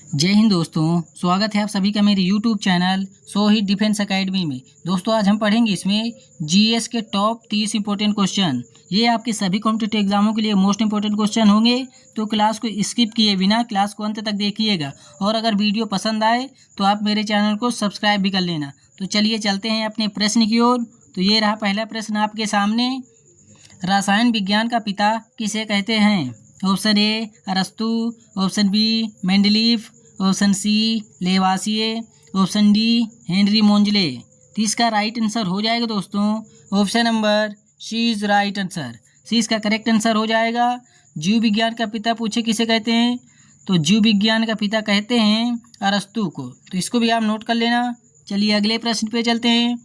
जय हिंद दोस्तों, स्वागत है आप सभी का मेरे YouTube channel Sohit defence academy में। दोस्तों आज हम पढ़ेंगे इसमें जीएस के टॉप 30 इंपॉर्टेंट क्वेश्चन। ये आपके सभी कॉम्पिटिटिव एग्जामों के लिए मोस्ट इंपॉर्टेंट क्वेश्चन होंगे, तो क्लास को स्किप किए बिना क्लास को अंत तक देखिएगा। और अगर वीडियो पसंद आए तो आप मेरे चैनल को सब्सक्राइब भी कर लेना। तो चलिए चलते हैं अपने प्रश्न की ओर। तो ये रहा पहला प्रश्न आपके सामने। रसायन विज्ञान का पिता किसे कहते हैं? ऑप्शन ए अरस्तु, option B Mendeleev, option C Lavoisier, option D Henry Moseley. तो इसका राइट आंसर हो जाएगा दोस्तों option number C is right answer. C इसका करेक्ट आंसर हो जाएगा। जीव विज्ञान का पिता पूछे किसे कहते हैं, तो जीव विज्ञान का पिता कहते हैं अरस्तु को। तो इसको भी आप नोट कर लेना। चलिए अगले प्रश्न पे चलते हैं।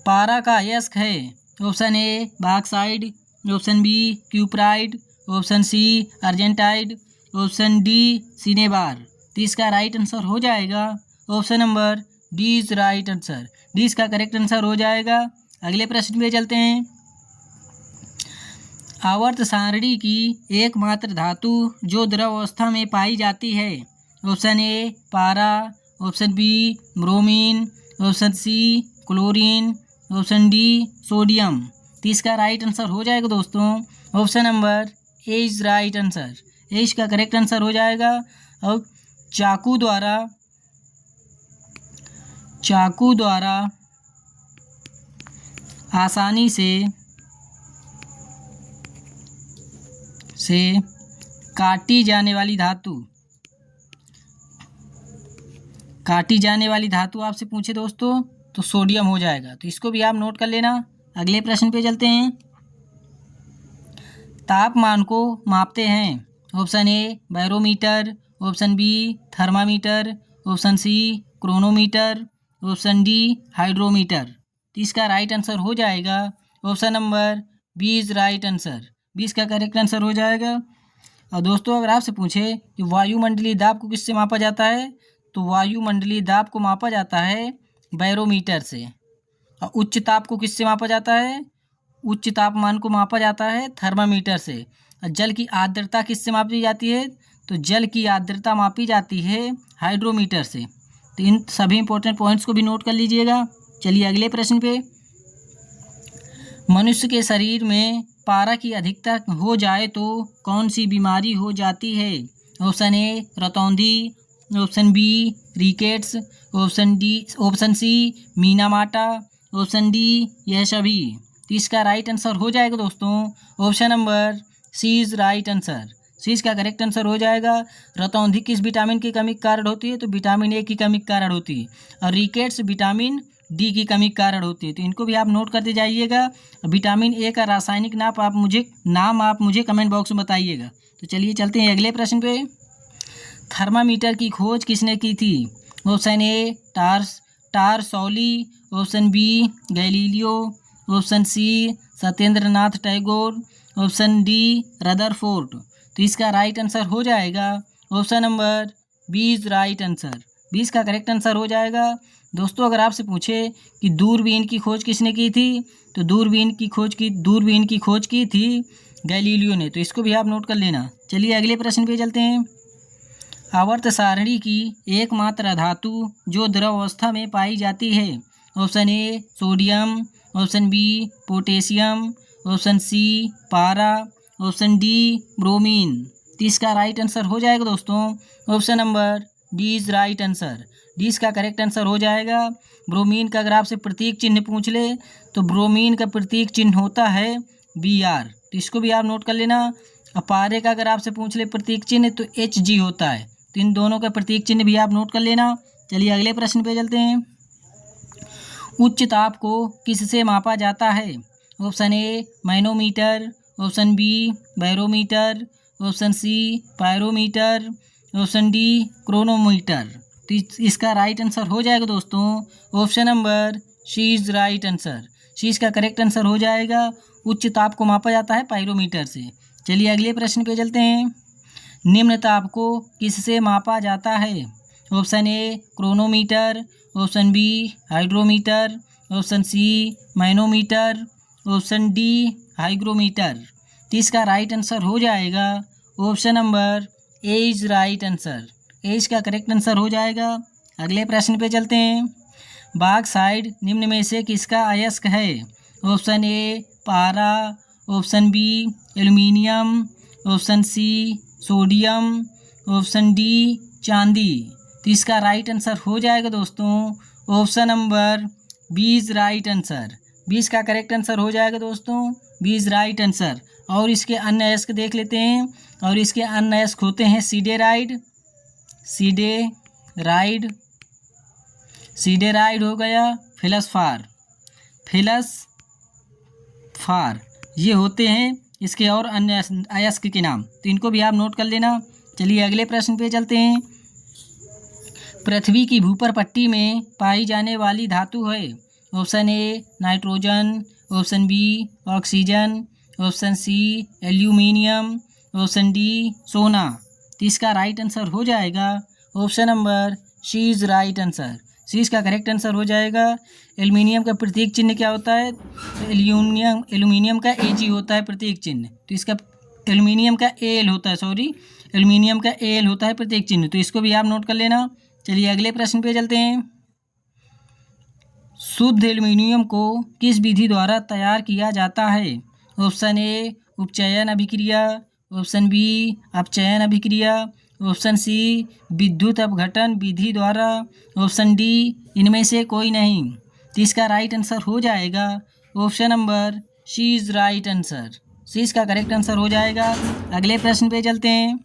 पारा का अयस्क है? Option A bauxite, option B cuprite, option C argentite, option D cinnabar. तो इसका राइट आंसर हो जाएगा option number D is right answer. D इसका करेक्ट आंसर हो जाएगा। अगले प्रश्न पे चलते हैं। आवर्त सारणी की एकमात्र धातु जो द्रव अवस्था में पाई जाती है? ऑप्शन ए पारा, option B bromine, option C chlorine, option D sodium. तो इसका राइट आंसर हो जाएगा दोस्तों option number A is right answer. A इसका करेक्ट आंसर हो जाएगा। और चाकू द्वारा आसानी से काटी जाने वाली धातु आपसे पूछे दोस्तों तो सोडियम हो जाएगा। तो इसको भी आप नोट कर लेना। अगले प्रश्न पे चलते हैं। तापमान को मापते हैं? Option A barometer, option B thermometer, option C chronometer, option D hydrometer. तो इसका राइट आंसर हो जाएगा option number B is right answer. B इसका करेक्ट आंसर हो जाएगा। और दोस्तों अगर आपसे पूछे कि वायुमंडलीय दाब को किससे मापा जाता है, तो वायुमंडलीय दाब को मापा जाता है बैरोमीटर से। और उच्च ताप को किससे मापा जाता है? उच्च तापमान को मापा जाता है थर्मामीटर से। और जल की आर्द्रता किससे मापी जाती है? तो जल की आर्द्रता मापी जाती है हाइड्रोमीटर से। तो इन सभी इंपॉर्टेंट पॉइंट्स को भी नोट कर लीजिएगा। चलिए अगले प्रश्न पे। मनुष्य के शरीर में पारा की अधिकता हो जाए तो कौन सी बीमारी हो जाती है? ऑप्शन ए रतौंधी, option B rickets, option C Minamata, option D यह सभी। तो इसका राइट आंसर हो जाएगा दोस्तों option number C is right answer. C इसका करेक्ट आंसर हो जाएगा। रतौंधी किस विटामिन की कमी के कारण होती है? तो विटामिन ए की कमी के कारण होती है। और रिकेट्स विटामिन डी की कमी के कारण होती है। तो इनको भी आप नोट करते जाइएगा। विटामिन ए का रासायनिक नाम आप मुझे कमेंट बॉक्स में बताइएगा। तो चलिए चलते हैं अगले प्रश्न पे। थर्मामीटर की खोज किसने की थी? ऑप्शन ए टारसौली, option B Galileo, option C Satyendranath Tagore, option D Rutherford. तो इसका राइट आंसर हो जाएगा option number B is right answer. B इसका करेक्ट आंसर हो जाएगा। दोस्तों अगर आपसे पूछे कि दूरबीन की खोज किसने की थी, तो दूरबीन की खोज की थी गैलीलियो ने। तो इसको भी आप नोट कर लेना। चलिए अगले प्रश्न पे चलते हैं। आवर्त सारणी की एकमात्र धातु जो द्रव अवस्था में पाई जाती है? Option A sodium, option B potassium, option C पारा, ऑप्शन डी ब्रोमीन। तो इसका राइट आंसर हो जाएगा दोस्तों option number D is right answer. D इसका करेक्ट आंसर हो जाएगा। ब्रोमीन का अगर आपसे प्रतीक चिन्ह पूछ ले तो ब्रोमीन का प्रतीक चिन्ह होता है Br। तो इसको भी आप नोट कर लेना। और पारे का अगर आपसे पूछ ले प्रतीक चिन्ह तो Hg होता है। तो इन दोनों का प्रतीक चिन्ह भी आप नोट कर लेना। चलिए अगले प्रश्न पे चलते हैं। उच्च ताप को किससे मापा जाता है? Option A manometer, option B barometer, option C pyrometer, option D chronometer. तो इसका राइट आंसर हो जाएगा दोस्तों option number C is right answer. C इसका करेक्ट आंसर हो जाएगा। उच्च ताप को मापा जाता है पायरोमीटर से। चलिए अगले प्रश्न पे चलते हैं। निम्न ताप को किससे मापा जाता है? Option A chronometer, option B hydrometer, option C manometer, option D hygrometer. तो इसका राइट आंसर हो जाएगा option number A is right answer. A इसका करेक्ट आंसर हो जाएगा। अगले प्रश्न पे चलते हैं। बॉक्साइट निम्न में से किसका अयस्क है? ऑप्शन ए पारा, option B aluminium, option C sodium, option D चांदी। तो इसका राइट आंसर हो जाएगा दोस्तों ऑप्शन नंबर 20 राइट आंसर। 20 का करेक्ट आंसर हो जाएगा दोस्तों 20 राइट आंसर। और इसके अन्य अयस्क देख लेते हैं। और इसके अन्य अयस्क होते हैं सीडेराइड, सीडेराइड हो गया, फेल्सपार, ये होते हैं इसके और अन्य अयस्क के नाम। तो इनको भी आप नोट कर लेना। चलिए अगले प्रश्न पे चलते हैं। पृथ्वी की भूपर पट्टी में पाई जाने वाली धातु है? Option A nitrogen, option B oxygen, option C aluminium, option D सोना। तो इसका राइट आंसर हो जाएगा option number C is right answer. C इसका करेक्ट आंसर हो जाएगा। एल्यूमिनियम का प्रतीक चिन्ह क्या होता है? तो एल्यूमिनियम का एजी होता है प्रतीक चिन्ह। तो इसका एल्यूमिनियम का एल होता है, एल्यूमिनियम का एल होता है प्रतीक चिन्ह। तो इसको भी आप नोट कर लेना। चलिए अगले प्रश्न पे चलते हैं। शुद्ध एल्यूमिनियम को किस विधि द्वारा तैयार किया जाता है? ऑप्शन ए उपचयन अभिक्रिया, ऑप्शन बी अपचयन अभिक्रिया, ऑप्शन सी विद्युत अपघटन विधि द्वारा, ऑप्शन डी इनमें से कोई नहीं। तो इसका राइट आंसर हो जाएगा option number C is right answer. C इसका करेक्ट आंसर हो जाएगा। अगले प्रश्न पे चलते हैं।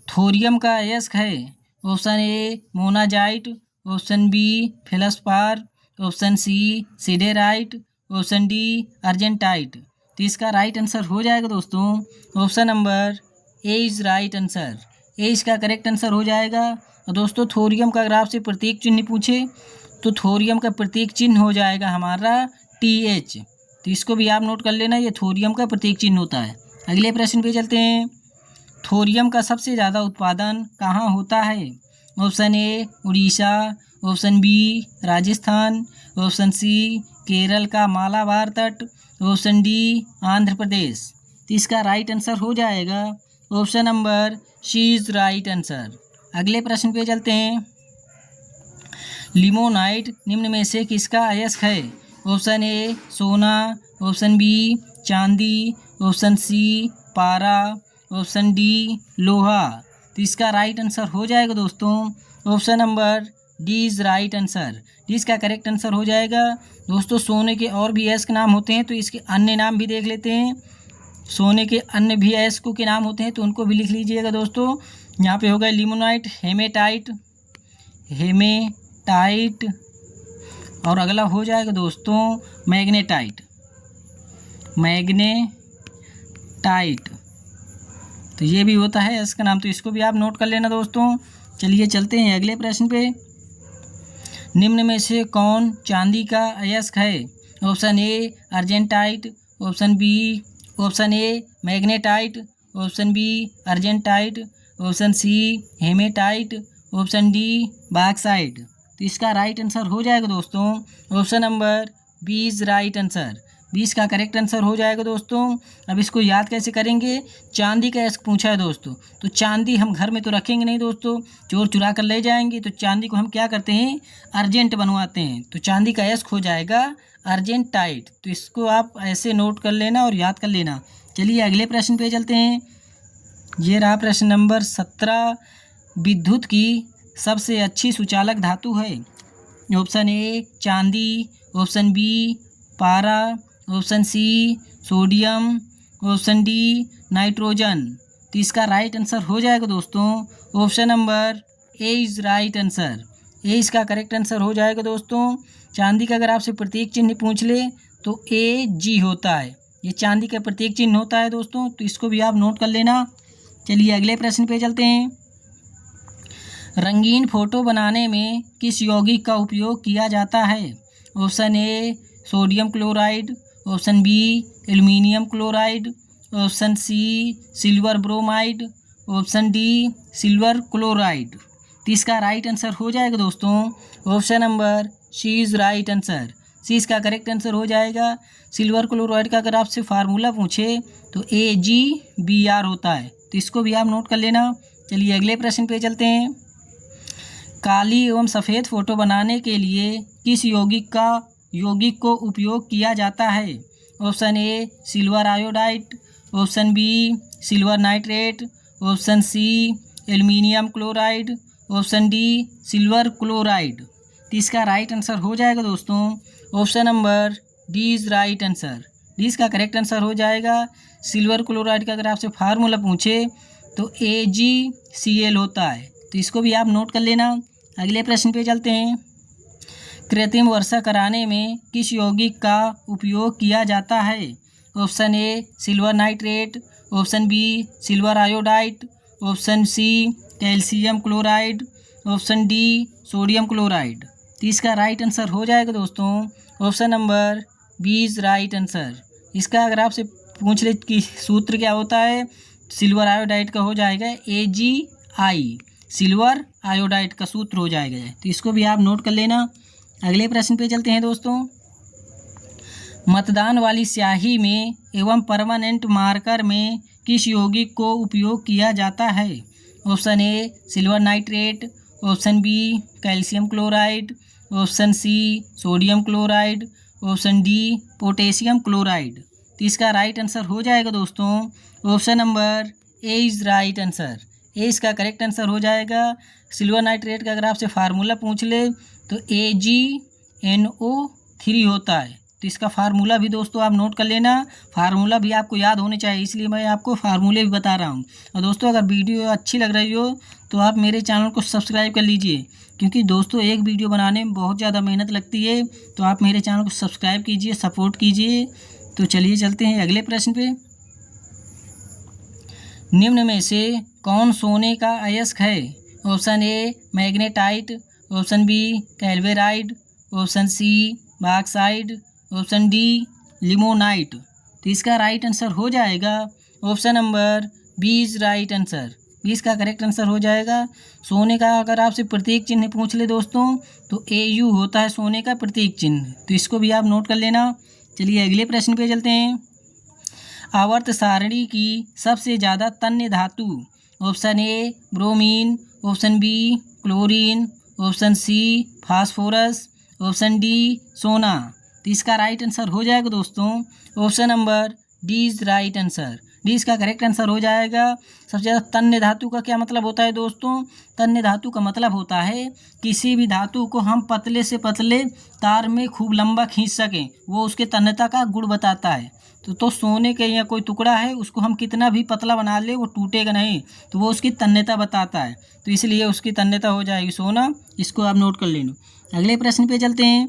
थोरियम का अयस्क है? Option A monazite, option B feldspar, option C siderite, option D argentite. तो इसका राइट आंसर हो जाएगा दोस्तों option number A is right answer. A इसका करेक्ट आंसर हो जाएगा। और दोस्तों थोरियम का अगर आपसे प्रतीक चिन्ह पूछे तो थोरियम का प्रतीक चिन्ह हो जाएगा हमारा TH। तो इसको भी आप नोट कर लेना, ये थोरियम का प्रतीक चिन्ह होता है। अगले प्रश्न पे चलते हैं। थोरियम का सबसे ज़्यादा उत्पादन कहाँ होता है? Option A Orissa, option B Rajasthan, option C Kerala का मालाबार तट, ऑप्शन डी आंध्र प्रदेश। तो इसका राइट आंसर हो जाएगा option number C is right answer. अगले प्रश्न पे चलते हैं। लिमोनाइट निम्न में से किसका अयस्क है? ऑप्शन ए सोना, ऑप्शन बी चांदी, ऑप्शन सी पारा, ऑप्शन डी लोहा। तो इसका राइट आंसर हो जाएगा दोस्तों option number D is right answer. D इसका करेक्ट आंसर हो जाएगा। दोस्तों सोने के और भी अयस्क नाम होते हैं, तो इसके अन्य नाम भी देख लेते हैं। सोने के अन्य भी अयस्कों के नाम होते हैं, तो उनको भी लिख लीजिएगा दोस्तों। यहाँ पे होगा लिमोनाइट, हेमेटाइट और अगला हो जाएगा दोस्तों मैग्नेटाइट। तो ये भी होता है इसका नाम, तो इसको भी आप नोट कर लेना दोस्तों। चलिए चलते हैं अगले प्रश्न पे। निम्न में से कौन चांदी का अयस्क है? Option A argentite, option A magnetite, option B argentite, option C hematite, option D bauxite. तो इसका राइट आंसर हो जाएगा दोस्तों option number B is right answer. 20 का करेक्ट आंसर हो जाएगा दोस्तों। अब इसको याद कैसे करेंगे? चांदी का अयस्क पूछा है दोस्तों, तो चांदी हम घर में तो रखेंगे नहीं दोस्तों, चोर चुरा कर ले जाएंगे। तो चांदी को हम क्या करते हैं? अर्जेंट बनवाते हैं। तो चांदी का अयस्क हो जाएगा अर्जेंटाइट। तो इसको आप ऐसे नोट कर लेना और याद कर लेना। चलिए अगले प्रश्न पे चलते हैं। ये रहा प्रश्न नंबर 17। विद्युत की सबसे अच्छी सुचालक धातु है? ऑप्शन ए चांदी, ऑप्शन बी पारा, option C sodium, option D nitrogen. तो इसका राइट आंसर हो जाएगा दोस्तों option number A is right answer. A इसका करेक्ट आंसर हो जाएगा दोस्तों। चांदी का अगर आपसे प्रतीक चिन्ह पूछ ले तो AG होता है, ये चांदी का प्रतीक चिन्ह होता है दोस्तों। तो इसको भी आप नोट कर लेना। चलिए अगले प्रश्न पे चलते हैं। रंगीन फोटो बनाने में किस यौगिक का उपयोग किया जाता है? Option A sodium chloride, option B aluminium chloride, option C silver bromide, option D silver chloride. तो इसका राइट आंसर हो जाएगा दोस्तों option number C is right answer. C इसका करेक्ट आंसर हो जाएगा। सिल्वर क्लोराइड का अगर आपसे फार्मूला पूछे तो AgBr होता है। तो इसको भी आप नोट कर लेना। चलिए अगले प्रश्न पे चलते हैं। काली एवं सफ़ेद फ़ोटो बनाने के लिए किस यौगिक को उपयोग किया जाता है? Option A silver iodide, option B silver nitrate, option C aluminium chloride, option D silver chloride. तो इसका राइट आंसर हो जाएगा दोस्तों option number D is right answer. D इसका करेक्ट आंसर हो जाएगा। सिल्वर क्लोराइड का अगर आपसे फार्मूला पूछे तो AgCl होता है, तो इसको भी आप नोट कर लेना। अगले प्रश्न पे चलते हैं। कृत्रिम वर्षा कराने में किस यौगिक का उपयोग किया जाता है? Option A silver nitrate, option B silver iodide, option C calcium chloride, option D sodium chloride. तो इसका राइट आंसर हो जाएगा दोस्तों option number B is right answer. इसका अगर आपसे पूछ ले कि सूत्र क्या होता है, सिल्वर आयोडाइड का हो जाएगा AgI, सिल्वर आयोडाइड का सूत्र हो जाएगा। तो इसको भी आप नोट कर लेना। अगले प्रश्न पे चलते हैं दोस्तों। मतदान वाली स्याही में एवं परमानेंट मार्कर में किस यौगिक को उपयोग किया जाता है? Option A silver nitrate, option B calcium chloride, option C sodium chloride, option D potassium chloride. तो इसका राइट आंसर हो जाएगा दोस्तों option number A is right answer. A इसका करेक्ट आंसर हो जाएगा। सिल्वर नाइट्रेट का अगर आपसे फार्मूला पूछ ले तो AgNO3 होता है। तो इसका फार्मूला भी दोस्तों आप नोट कर लेना। फार्मूला भी आपको याद होने चाहिए, इसलिए मैं आपको फार्मूले भी बता रहा हूँ। और दोस्तों अगर वीडियो अच्छी लग रही हो तो आप मेरे चैनल को सब्सक्राइब कर लीजिए, क्योंकि दोस्तों एक वीडियो बनाने में बहुत ज़्यादा मेहनत लगती है। तो आप मेरे चैनल को सब्सक्राइब कीजिए, सपोर्ट कीजिए। तो चलिए चलते हैं अगले प्रश्न पे। निम्न में से कौन सोने का अयस्क है? Option A magnetite, option B calaverite, option C bauxite, option D limonite. तो इसका राइट आंसर हो जाएगा option number B is right answer. B इसका करेक्ट आंसर हो जाएगा। सोने का अगर आपसे प्रतीक चिन्ह पूछ ले दोस्तों तो AU होता है सोने का प्रतीक चिन्ह। तो इसको भी आप नोट कर लेना। चलिए अगले प्रश्न पे चलते हैं। आवर्त सारणी की सबसे ज़्यादा तन्य धातु? Option A bromine, option B chlorine, option C phosphorus, option D सोना। तो इसका राइट आंसर हो जाएगा दोस्तों option number D is right answer. D इसका करेक्ट आंसर हो जाएगा। सबसे ज़्यादा तन्य धातु का क्या मतलब होता है दोस्तों? तन्य धातु का मतलब होता है किसी भी धातु को हम पतले से पतले तार में खूब लंबा खींच सकें, वो उसके तन्यता का गुण बताता है। तो सोने के या कोई टुकड़ा है उसको हम कितना भी पतला बना ले वो टूटेगा नहीं, तो वो उसकी तन्यता बताता है। तो इसलिए उसकी तन्यता हो जाएगी सोना। इसको आप नोट कर लेना। अगले प्रश्न पे चलते हैं।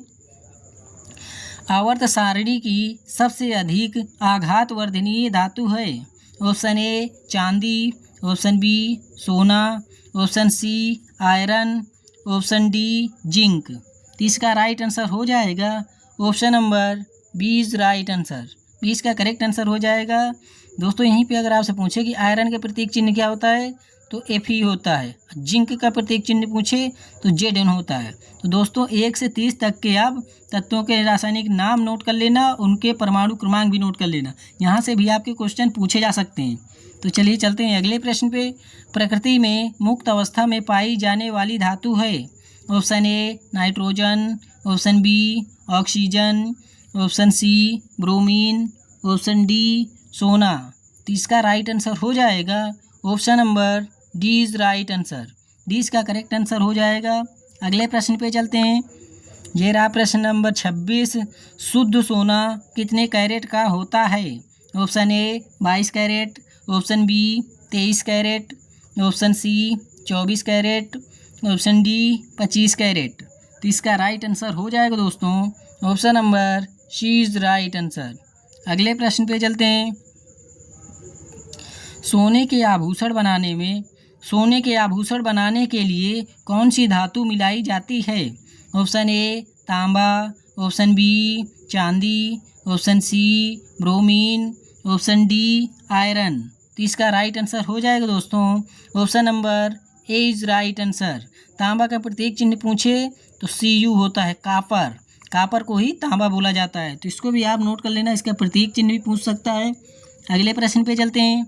आवर्त सारणी की सबसे अधिक आघातवर्धनीय धातु है? ऑप्शन ए चांदी, ऑप्शन बी सोना, option C iron, option D zinc. तो इसका राइट आंसर हो जाएगा option number B is right answer. B इसका करेक्ट आंसर हो जाएगा। दोस्तों यहीं पे अगर आपसे पूछे कि आयरन का प्रतीक चिन्ह क्या होता है तो Fe होता है। जिंक का प्रतीक चिन्ह पूछे तो Zn होता है। तो दोस्तों 1 से 30 तक के आप तत्वों के रासायनिक नाम नोट कर लेना, उनके परमाणु क्रमांक भी नोट कर लेना। यहाँ से भी आपके क्वेश्चन पूछे जा सकते हैं। तो चलिए चलते हैं अगले प्रश्न पे। प्रकृति में मुक्त अवस्था में पाई जाने वाली धातु है? Option A nitrogen, option B oxygen, option C bromine, option D सोना। तो इसका राइट आंसर हो जाएगा option number D is right answer. D इसका करेक्ट आंसर हो जाएगा। अगले प्रश्न पे चलते हैं। ये रहा प्रश्न नंबर 26। शुद्ध सोना कितने कैरेट का होता है? Option A 22 carat, option B 23 carat, option C 24 carat, option D 25 carat. तो इसका राइट आंसर हो जाएगा दोस्तों option number C is right answer. अगले प्रश्न पे चलते हैं। सोने के आभूषण बनाने के लिए कौन सी धातु मिलाई जाती है? ऑप्शन ए तांबा, ऑप्शन बी चांदी, option C bromine, option D iron. तो इसका राइट आंसर हो जाएगा दोस्तों option number A is right answer. तांबा का प्रतीक चिन्ह पूछे तो Cu होता है कापर। कापर को ही तांबा बोला जाता है। तो इसको भी आप नोट कर लेना, इसका प्रतीक चिन्ह भी पूछ सकता है। अगले प्रश्न पे चलते हैं।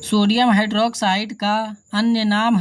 सोडियम हाइड्रोक्साइड का अन्य नाम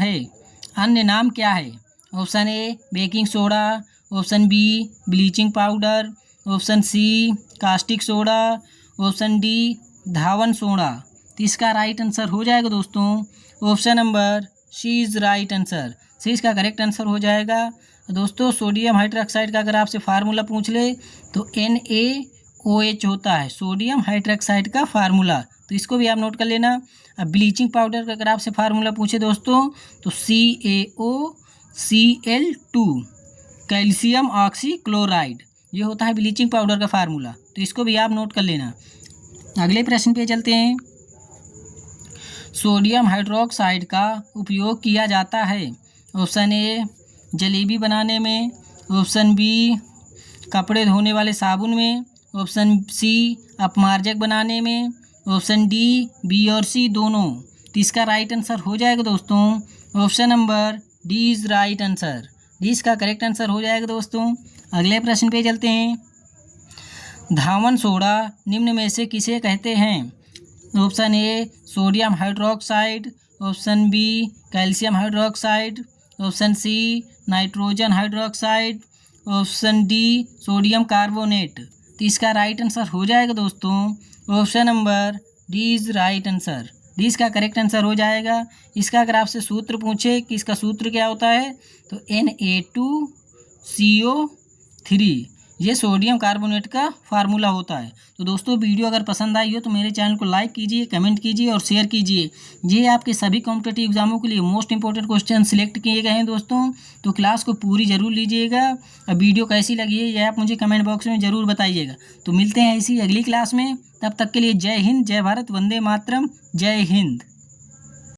क्या है? Option A baking soda, option B bleaching powder, option C caustic soda, option D धावन सोडा। तो इसका राइट आंसर हो जाएगा दोस्तों option number C is right answer. C इसका करेक्ट आंसर हो जाएगा। दोस्तों सोडियम हाइड्रोक्साइड का अगर आपसे फार्मूला पूछ ले तो NaOH होता है सोडियम हाइड्रोक्साइड का फार्मूला, तो इसको भी आप नोट कर लेना। अब ब्लीचिंग पाउडर का अगर आपसे फार्मूला पूछे दोस्तों तो CaOCl2 कैल्शियम ऑक्सीक्लोराइड, ये होता है ब्लीचिंग पाउडर का फार्मूला, तो इसको भी आप नोट कर लेना। अगले प्रश्न पे चलते हैं। सोडियम हाइड्रोक्साइड का उपयोग किया जाता है ऑप्शन ए जलेबी बनाने में, ऑप्शन बी कपड़े धोने वाले साबुन में, ऑप्शन सी अपमार्जक बनाने में, ऑप्शन डी बी और सी दोनों। तो इसका राइट आंसर हो जाएगा दोस्तों option number D is right answer. D इसका करेक्ट आंसर हो जाएगा दोस्तों। अगले प्रश्न पे चलते हैं। धावन सोडा निम्न में से किसे कहते हैं? Option A sodium hydroxide, option B calcium hydroxide, option C nitrogen hydroxide, option D sodium carbonate. तो इसका राइट आंसर हो जाएगा दोस्तों option number D is right answer. D इसका करेक्ट आंसर हो जाएगा। इसका अगर आपसे सूत्र पूछे कि इसका सूत्र क्या होता है तो Na2CO3, ये सोडियम कार्बोनेट का फार्मूला होता है। तो दोस्तों वीडियो अगर पसंद आई हो तो मेरे चैनल को लाइक कीजिए, कमेंट कीजिए और शेयर कीजिए। ये आपके सभी कॉम्पिटिटिव एग्जामों के लिए मोस्ट इंपॉर्टेंट क्वेश्चन सिलेक्ट किए गए हैं दोस्तों, तो क्लास को पूरी ज़रूर लीजिएगा। अब वीडियो कैसी लगी है यह आप मुझे कमेंट बॉक्स में ज़रूर बताइएगा। तो मिलते हैं इसी अगली क्लास में, तब तक के लिए जय हिंद, जय भारत, वंदे मातरम, जय हिंद।